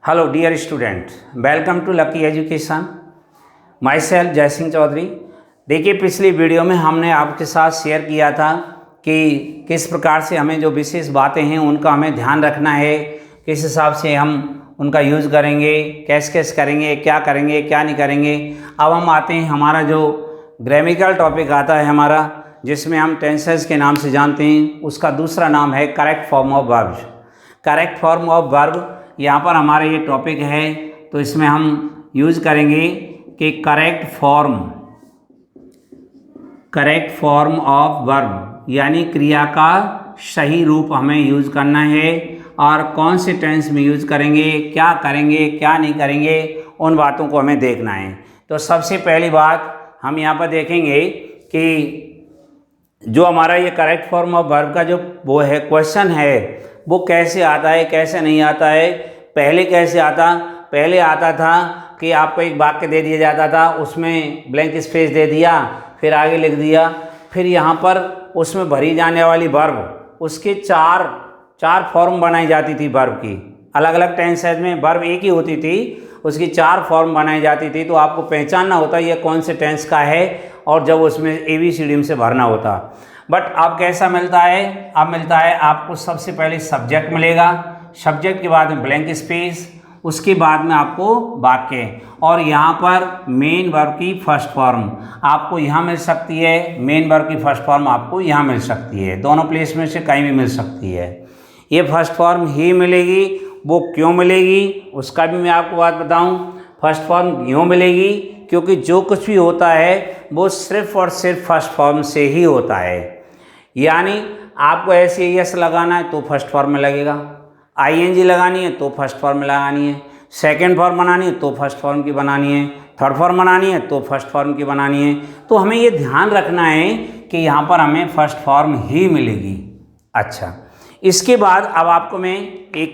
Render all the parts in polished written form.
Hello dear student, welcome to lucky education. Myself Jay Singh Chaudhary. देखिए, पिछली video में हमने आपके साथ शेयर किया था कि किस प्रकार से हमें जो विशेष बातें हैं उनका हमें ध्यान रखना है, किस हिसाब से हम उनका यूज़ करेंगे, कैसे कैसे करेंगे, क्या नहीं करेंगे। अब हम आते हैं, हमारा जो ग्रामेटिकल टॉपिक आता है हमारा, जिसमें हम टेंसेस के नाम से जानते हैं, उसका दूसरा नाम है correct form of verb. Correct form of verb यहाँ पर हमारा ये टॉपिक है, तो इसमें हम यूज़ करेंगे कि करेक्ट फॉर्म ऑफ वर्ब, यानी क्रिया का सही रूप हमें यूज़ करना है। और कौन से टेंस में यूज़ करेंगे, क्या करेंगे, क्या नहीं करेंगे, उन बातों को हमें देखना है। तो सबसे पहली बात हम यहाँ पर देखेंगे कि जो हमारा ये करेक्ट फॉर्म ऑफ वर्ब का जो वो है क्वेश्चन है, वो कैसे आता है, कैसे नहीं आता है। पहले कैसे आता, पहले आता था कि आपको एक वाक्य दे दिया जाता था, उसमें ब्लैंक स्पेस दे दिया, फिर आगे लिख दिया, फिर यहाँ पर उसमें भरी जाने वाली वर्ब, उसके चार फॉर्म बनाई जाती थी वर्ब की। अलग अलग टेंसेस में वर्ब एक ही होती थी, उसकी 4 फॉर्म बनाई जाती थी। तो आपको पहचानना होता ये कौन से टेंस का है, और जब उसमें ABCD से भरना होता। बट अब कैसा मिलता है, अब मिलता है आपको सबसे पहले सब्जेक्ट मिलेगा, सब्जेक्ट के बाद में ब्लैंक स्पेस, उसके बाद में आपको वाक्य, और यहाँ पर मेन वर्ब की फर्स्ट फॉर्म आपको यहाँ मिल सकती है। मेन वर्ब की फर्स्ट फॉर्म आपको यहाँ मिल सकती है, दोनों प्लेस में से कहीं भी मिल सकती है। ये फर्स्ट फॉर्म ही मिलेगी। वो क्यों मिलेगी उसका भी मैं आपको बात बताऊँ। फर्स्ट फॉर्म क्यों मिलेगी, क्योंकि जो कुछ भी होता है वो सिर्फ और सिर्फ फर्स्ट फॉर्म से ही होता है। यानी आपको ऐसे यस लगाना है तो फर्स्ट फॉर्म में लगेगा, ING लगानी है तो फर्स्ट फॉर्म में लगानी है, सेकंड फॉर्म बनानी है तो फर्स्ट फॉर्म की बनानी है, थर्ड फॉर्म बनानी है तो फर्स्ट फॉर्म की बनानी है। तो हमें ये ध्यान रखना है कि यहाँ पर हमें फर्स्ट फॉर्म ही मिलेगी। अच्छा, इसके बाद अब आपको मैं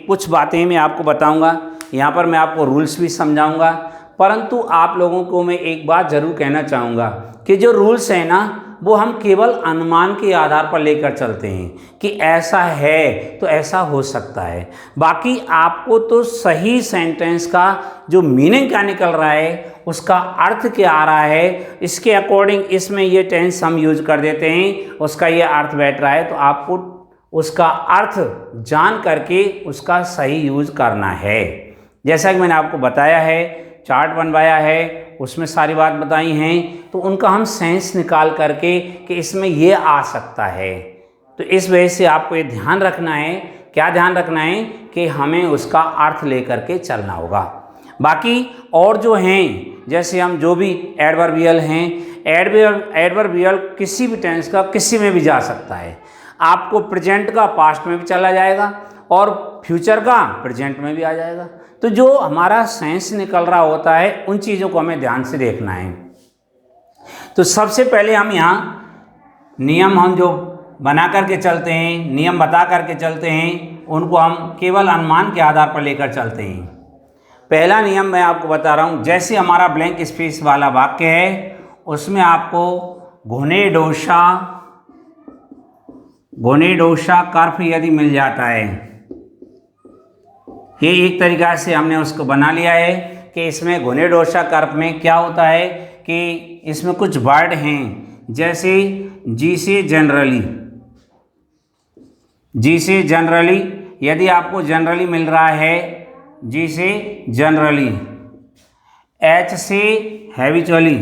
कुछ बातें मैं आपको बताऊँगा, यहाँ पर मैं आपको रूल्स भी समझाऊँगा। परंतु आप लोगों को मैं एक बात ज़रूर कहना चाहूँगा कि जो रूल्स है ना, वो हम केवल अनुमान के आधार पर लेकर चलते हैं कि ऐसा है तो ऐसा हो सकता है। बाकी आपको तो सही सेंटेंस का जो मीनिंग क्या निकल रहा है, उसका अर्थ क्या आ रहा है, इसके अकॉर्डिंग इसमें ये टेंस हम यूज कर देते हैं, उसका ये अर्थ बैठ रहा है, तो आपको उसका अर्थ जान करके उसका सही यूज करना है। जैसा कि मैंने आपको बताया है, चार्ट बनवाया है, उसमें सारी बात बताई हैं, तो उनका हम सेंस निकाल करके कि इसमें ये आ सकता है। तो इस वजह से आपको ये ध्यान रखना है, क्या ध्यान रखना है कि हमें उसका अर्थ लेकर के चलना होगा। बाकी और जो हैं, जैसे हम जो भी एडवर्बियल हैं, एडवर्बियल किसी भी टेंस का किसी में भी जा सकता है। आपको प्रेजेंट का पास्ट में भी चला जाएगा और फ्यूचर का प्रेजेंट में भी आ जाएगा। तो जो हमारा सेंस निकल रहा होता है, उन चीज़ों को हमें ध्यान से देखना है। तो सबसे पहले हम यहाँ नियम हम जो बना करके चलते हैं, नियम बता करके चलते हैं, उनको हम केवल अनुमान के आधार पर लेकर चलते हैं। पहला नियम मैं आपको बता रहा हूँ, जैसे हमारा ब्लैंक स्पेस वाला वाक्य है, उसमें आपको घुने डोसा कर्फ यदि मिल जाता है, ये एक तरीक़ा से हमने उसको बना लिया है कि इसमें घुने डोसा कर्फ में क्या होता है कि इसमें कुछ वर्ड हैं, जैसे जी से जनरली, यदि आपको जनरली मिल रहा है, जी से जनरली, H से हैबिचुअली,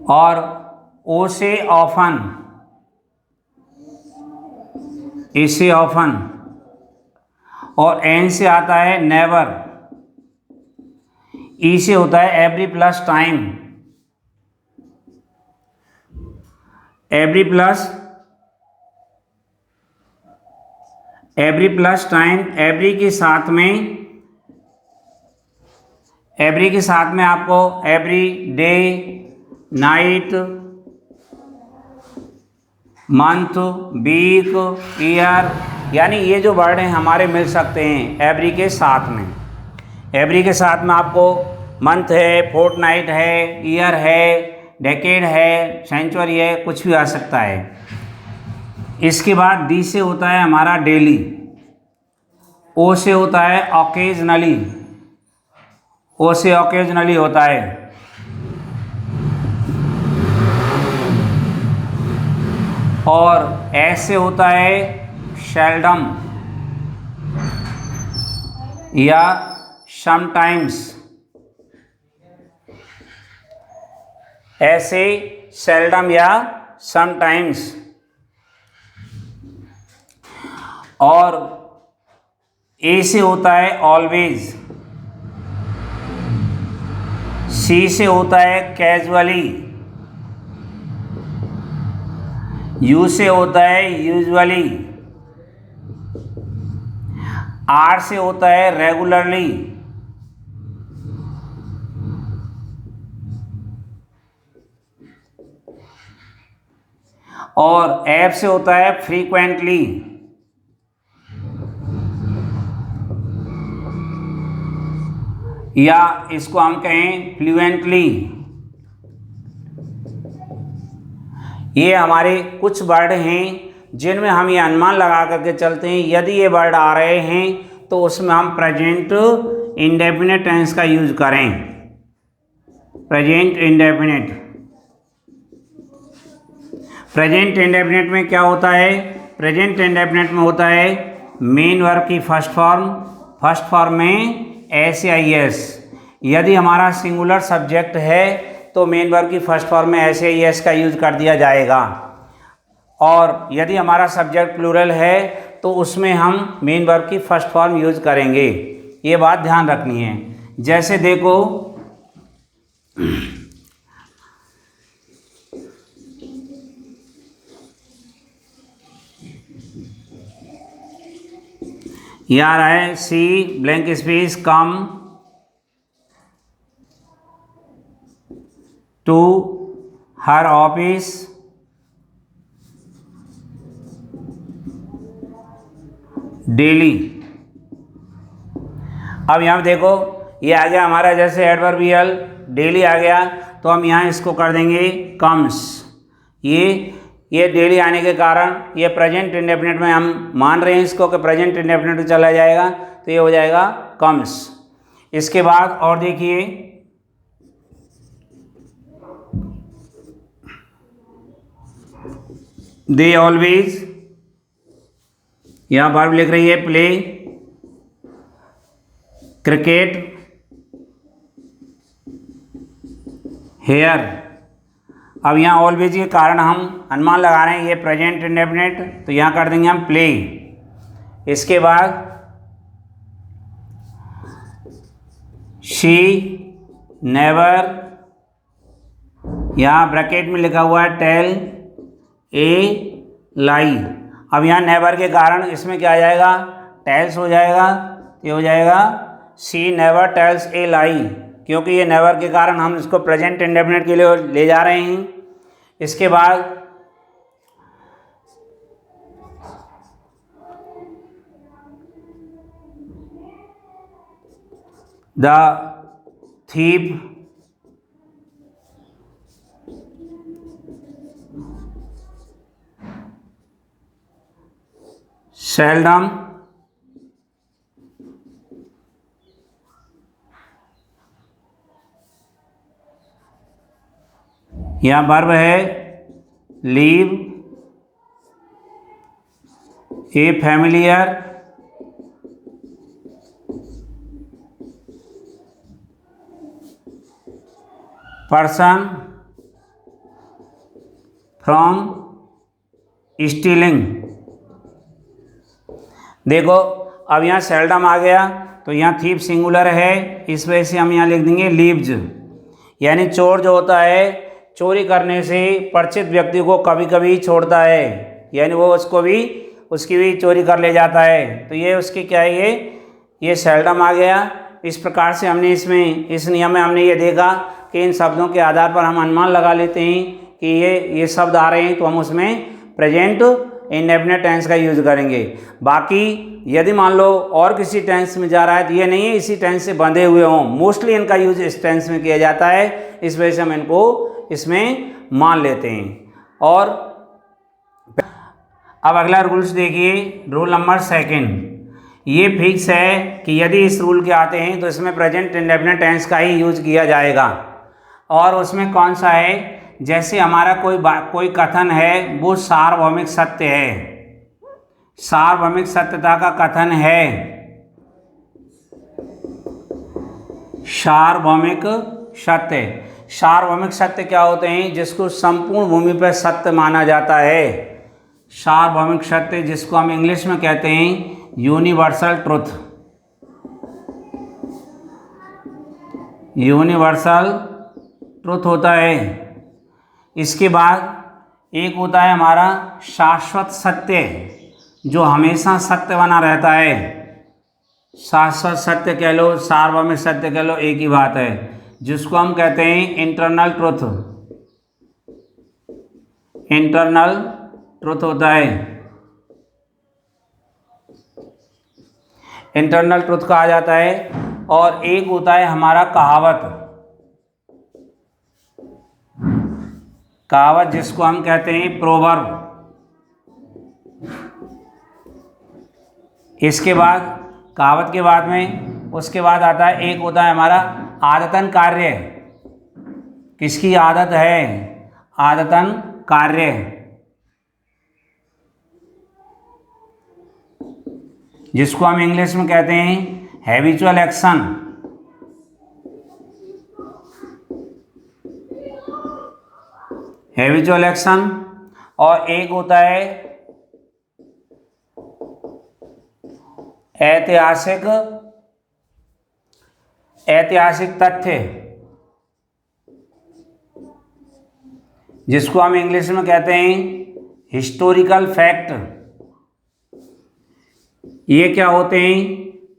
और O से ऑफन, A से ऑफन, और N से आता है नेवर, E से होता है every plus time, every plus time, every के साथ में आपको every day, night, month, week, year, यानी ये जो वर्ड हैं हमारे मिल सकते हैं एवरी के साथ में। एवरी के साथ में आपको मंथ है, फोर्टनाइट है, ईयर है, डेकेड है, सेंचुरी है, कुछ भी आ सकता है। इसके बाद डी से होता है हमारा डेली, ओ से होता है ऑकेजनली, ओ से ऑकेजनली होता है, और एस से होता है सेल्डम या समटाइम्स, ऐसे सेल्डम या समटाइम्स। और ए से होता है ऑलवेज, सी से होता है कैजुअली, यू से होता है यूजुअली, आर से होता है रेगुलरली, और एफ से होता है फ्रीक्वेंटली, या इसको हम कहें फ्लुएंटली। ये हमारे कुछ वर्ड हैं जिनमें हम ये अनुमान लगा करके चलते हैं, यदि ये वर्ड आ रहे हैं तो उसमें हम प्रेजेंट इंडेफिनिट टेंस का यूज करें। प्रेजेंट इंडेफिनिट, प्रेजेंट इंडेफिनिट में क्या होता है? प्रेजेंट इंडेफिनिट में होता है मेन वर्ब की फर्स्ट फॉर्म में एस या एस। यदि हमारा सिंगुलर सब्जेक्ट है तो मेन वर्ब की फर्स्ट फॉर्म में एस या एस का यूज कर दिया जाएगा, और यदि हमारा सब्जेक्ट प्लूरल है तो उसमें हम मेन वर्ब की फर्स्ट फॉर्म यूज करेंगे। ये बात ध्यान रखनी है। जैसे देखो, ये आ रहा है C blank space come to her office daily. अब यहाँ देखो, ये आ गया हमारा जैसे एडवर्बियल डेली आ गया, तो हम यहाँ इसको कर देंगे कम्स। ये डेली आने के कारण ये प्रेजेंट इंडेफिनिट में हम मान रहे हैं इसको कि प्रेजेंट इंडेफिनिट चला जाएगा, तो ये हो जाएगा कम्स। इसके बाद और देखिए, दे ऑलवेज, यहाँ वर्ब लिख रही है प्ले क्रिकेट हेयर। अब यहाँ ऑलवेज के कारण हम अनुमान लगा रहे हैं ये प्रेजेंट इंडेफिनिट, तो यहाँ कर देंगे हम प्ले। इसके बाद शी नेवर, यहाँ ब्रैकेट में लिखा हुआ है टेल ए लाई। अब यहाँ नेवर के कारण इसमें क्या आ जाएगा? टेल्स हो जाएगा। ये हो जाएगा शी नेवर टेल्स ए लाई, क्योंकि ये नेवर के कारण हम इसको प्रेजेंट इंडेफिनिट के लिए ले जा रहे हैं। इसके बाद द थीप सेल्डम यहाँ वर्ब है leave A familiar person from stealing. देखो, अब यहाँ सेल्डम आ गया, तो यहाँ थीप सिंगुलर है, इस वजह से हम यहाँ लिख देंगे लीव्स। यानी चोर जो होता है चोरी करने से परिचित व्यक्ति को कभी कभी छोड़ता है, यानी वो उसकी भी चोरी कर ले जाता है, तो ये उसकी क्या है, ये सेल्डम आ गया। इस प्रकार से हमने इस नियम में हमने ये देखा कि इन शब्दों के आधार पर हम अनुमान लगा लेते हैं कि ये शब्द आ रहे हैं, तो हम उसमें प्रेजेंट इंडेफिनिट टेंस का यूज करेंगे। बाकी यदि मान लो और किसी टेंस में जा रहा है तो ये नहीं है इसी टेंस से बंधे हुए हों, मोस्टली इनका यूज इस टेंस में किया जाता है, इस वजह से हम इनको इसमें मान लेते हैं। और अब अगला रूल्स देखिए, रूल नंबर 2। ये फिक्स है कि यदि इस रूल के आते हैं तो इसमें प्रेजेंट इंडेफिनिट टेंस का ही यूज किया जाएगा। और उसमें कौन सा है, जैसे हमारा कोई कथन है वो सार्वभौमिक सत्य है, सार्वभौमिक सत्यता का कथन है, सार्वभौमिक सत्य। सार्वभौमिक सत्य क्या होते हैं, जिसको संपूर्ण भूमि पर सत्य माना जाता है। सार्वभौमिक सत्य जिसको हम इंग्लिश में कहते हैं यूनिवर्सल ट्रुथ, यूनिवर्सल ट्रुथ होता है। इसके बाद एक होता है हमारा शाश्वत सत्य, जो हमेशा सत्य बना रहता है। शाश्वत सत्य कह लो, सार्वभौमिक सत्य कह लो, एक ही बात है, जिसको हम कहते हैं इंटरनल ट्रुथ, इंटरनल ट्रुथ होता है, इंटरनल ट्रुथ कहा जाता है। और एक होता है हमारा कहावत, कहावत जिसको हम कहते हैं प्रोवर्ब। इसके बाद कहावत के बाद में उसके बाद आता है एक होता है हमारा आदतन कार्य। किसकी आदत है, आदतन कार्य, जिसको हम इंग्लिश में कहते हैं हैबिचुअल एक्शन। Habitual action. और एक होता है ऐतिहासिक, ऐतिहासिक तथ्य, जिसको हम इंग्लिश में कहते हैं हिस्टोरिकल फैक्ट। ये क्या होते हैं,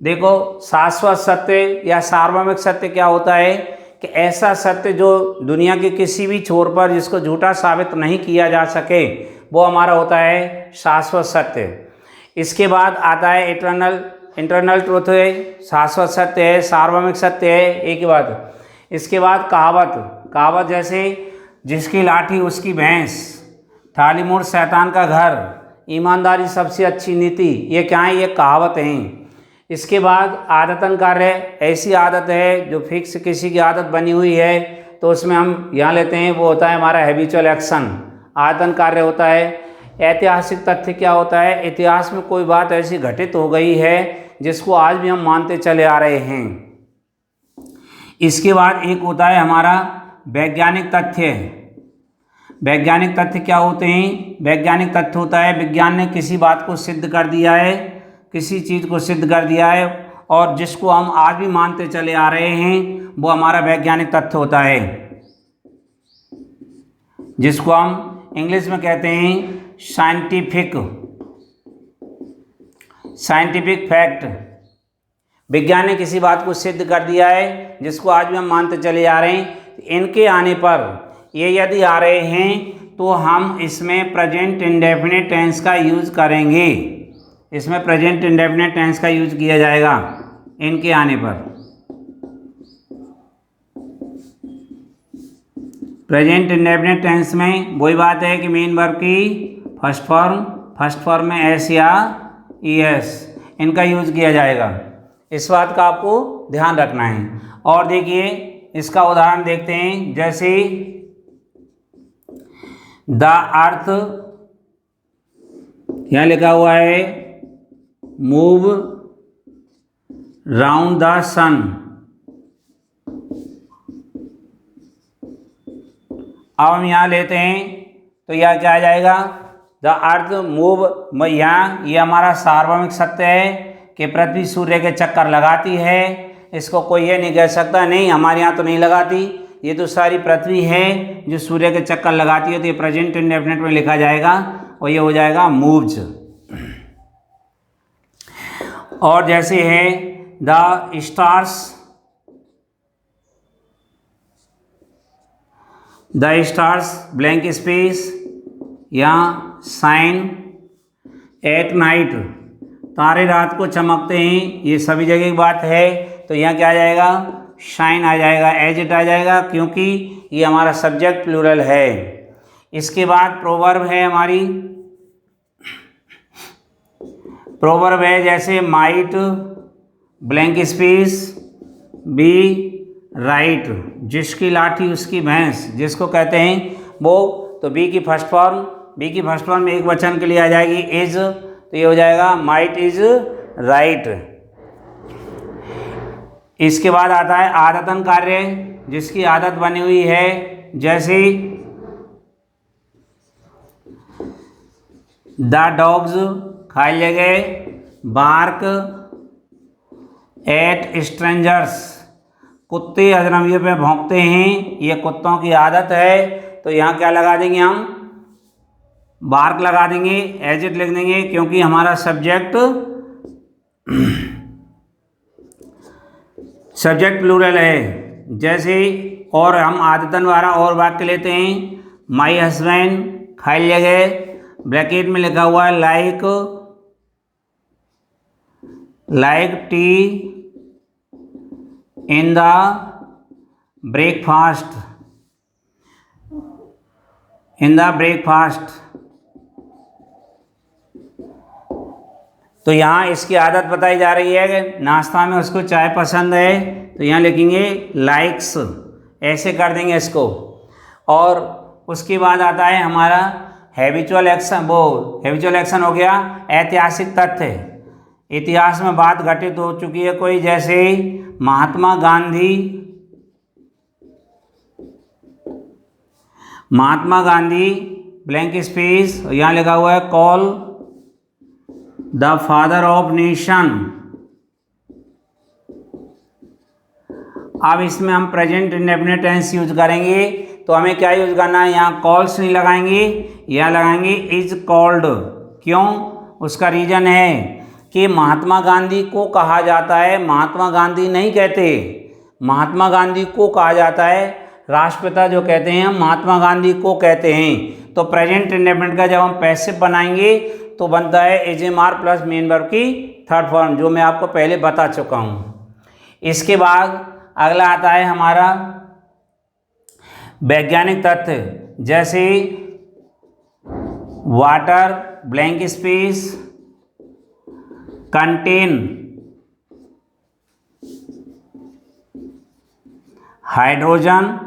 देखो शाश्वत सत्य या सार्वभौमिक सत्य क्या होता है कि ऐसा सत्य जो दुनिया के किसी भी छोर पर जिसको झूठा साबित नहीं किया जा सके, वो हमारा होता है शाश्वत सत्य। इसके बाद आता है इंटरनल ट्रुथ है, शाश्वत सत्य है, सार्वभौमिक सत्य है, एक ही बात। इसके बाद कहावत, कहावत जैसे जिसकी लाठी उसकी भैंस, थाली मोड़ शैतान का घर, ईमानदारी सबसे अच्छी नीति, ये क्या है, ये कहावत हैं। इसके बाद आदतन कार्य, ऐसी आदत है जो फिक्स किसी की आदत बनी हुई है तो उसमें हम यहाँ लेते हैं, वो होता है हमारा हैबिचुअल एक्शन, आदतन कार्य होता है। ऐतिहासिक तथ्य क्या होता है, इतिहास में कोई बात ऐसी घटित हो गई है जिसको आज भी हम मानते चले आ रहे हैं। इसके बाद एक होता है हमारा वैज्ञानिक तथ्य। वैज्ञानिक तथ्य क्या होते हैं, वैज्ञानिक तथ्य होता है विज्ञान ने किसी बात को सिद्ध कर दिया है, किसी चीज़ को सिद्ध कर दिया है और जिसको हम आज भी मानते चले आ रहे हैं, वो हमारा वैज्ञानिक तथ्य होता है, जिसको हम इंग्लिश में कहते हैं साइंटिफिक फैक्ट। विज्ञान ने किसी बात को सिद्ध कर दिया है जिसको आज भी हम मानते चले आ रहे हैं। इनके आने पर ये यदि आ रहे हैं तो हम इसमें प्रेजेंट इंडेफिनिट टेंस का यूज़ करेंगे, इसमें प्रेजेंट इंडेफिनिट टेंस का यूज किया जाएगा इनके आने पर। प्रेजेंट इंडेफिनिट टेंस में वही बात है कि मेन वर्ब की फर्स्ट फॉर्म में एस या ईएस इनका यूज किया जाएगा। इस बात का आपको ध्यान रखना है। और देखिए इसका उदाहरण देखते हैं, जैसे द अर्थ, यहाँ लिखा हुआ है मूव राउंड द सन। अब हम यहाँ लेते हैं तो यह क्या आ जाएगा, द अर्थ मूव। यहाँ ये हमारा सार्वभौमिक सत्य है कि पृथ्वी सूर्य के चक्कर लगाती है, इसको कोई ये नहीं कह सकता नहीं हमारे यहाँ तो नहीं लगाती, ये तो सारी पृथ्वी है जो सूर्य के चक्कर लगाती है, तो ये प्रेजेंट इंडेफिनिट में लिखा जाएगा और ये हो जाएगा मूव्स। और जैसे है द स्टार्स ब्लैंक स्पेस या शाइन एट नाइट, तारे रात को चमकते हैं, ये सभी जगह की बात है। तो यहाँ क्या आ जाएगा, शाइन आ जाएगा, एज इट आ जाएगा, क्योंकि ये हमारा सब्जेक्ट प्लूरल है। इसके बाद प्रोवर्ब है हमारी प्रोवर्ब है जैसे might blank space be right, जिसकी लाठी उसकी भैंस, जिसको कहते हैं वो, तो बी की फर्स्ट फॉर्म एक वचन के लिए आ जाएगी इज, तो ये हो जाएगा माइट इज राइट। इसके बाद आता है आदतन कार्य, जिसकी आदत बनी हुई है, जैसे द डॉग्स खाली जगह बार्क एट स्ट्रेंजर्स, कुत्ते अजनबियों पे भौंकते हैं, ये कुत्तों की आदत है। तो यहाँ क्या लगा देंगे हम, बार्क लगा देंगे, एज इट लिख देंगे, क्योंकि हमारा सब्जेक्ट प्लूरल है। जैसे और हम आदतन वाला और वाक्य लेते हैं, माई हस्बैंड खाली जगह ब्रैकेट में लिखा हुआ है like T in the breakfast, तो यहाँ इसकी आदत बताई जा रही है कि नाश्ता में उसको चाय पसंद है, तो यहाँ लिखेंगे लाइक्स, ऐसे कर देंगे इसको। और उसके बाद आता है हमारा हैबिचुअल एक्शन हो गया ऐतिहासिक तथ्य, इतिहास में बात घटित हो चुकी है कोई, जैसे महात्मा गांधी ब्लैंक स्पेस, यहाँ लिखा हुआ है call the father of nation. अब इसमें हम प्रेजेंट इंडेफिनिट टेंस यूज करेंगे, तो हमें क्या यूज करना है, यहाँ कॉल्स नहीं लगाएंगे, यहाँ लगाएंगे इज कॉल्ड। क्यों, उसका रीजन है कि महात्मा गांधी को कहा जाता है, महात्मा गांधी नहीं कहते, महात्मा गांधी को कहा जाता है, राष्ट्रपिता जो कहते हैं हम महात्मा गांधी को कहते हैं। तो प्रेजेंट इंडेफिनिट का जब हम पैसिव बनाएंगे तो बनता है एजएमआर प्लस मेन वर्ब की थर्ड फॉर्म, जो मैं आपको पहले बता चुका हूँ। इसके बाद अगला आता है हमारा वैज्ञानिक तथ्य, जैसे water blank space contain hydrogen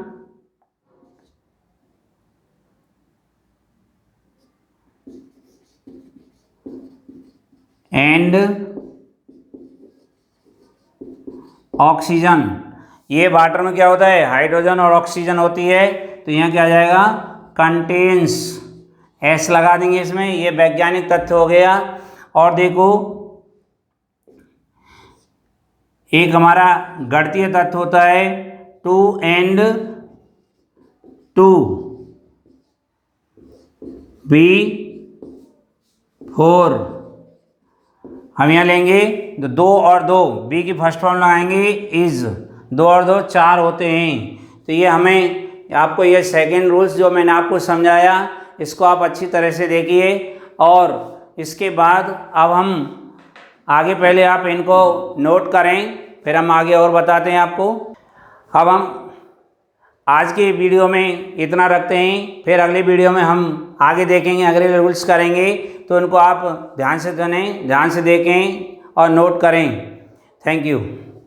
and oxygen. ये वाटर में क्या होता है, हाइड्रोजन और ऑक्सीजन होती है, तो यहाँ क्या आ जाएगा कंटेन्स, एस लगा देंगे इसमें, ये वैज्ञानिक तथ्य हो गया। और देखो एक हमारा गणितीय तथ्य होता है 2 and 2 बी 4, हम यहाँ लेंगे तो 2 और 2, बी की फर्स्ट फॉर्म लगाएंगे इज, 2 और 2 4 होते हैं। तो ये हमें आपको ये सेकंड रूल्स जो मैंने आपको समझाया, इसको आप अच्छी तरह से देखिए। और इसके बाद अब हम आगे, पहले आप इनको नोट करें, फिर हम आगे और बताते हैं आपको। अब हम आज के वीडियो में इतना रखते हैं, फिर अगले वीडियो में हम आगे देखेंगे, अगले रूल्स करेंगे, तो उनको आप ध्यान से सुनें, ध्यान से देखें और नोट करें। Thank you.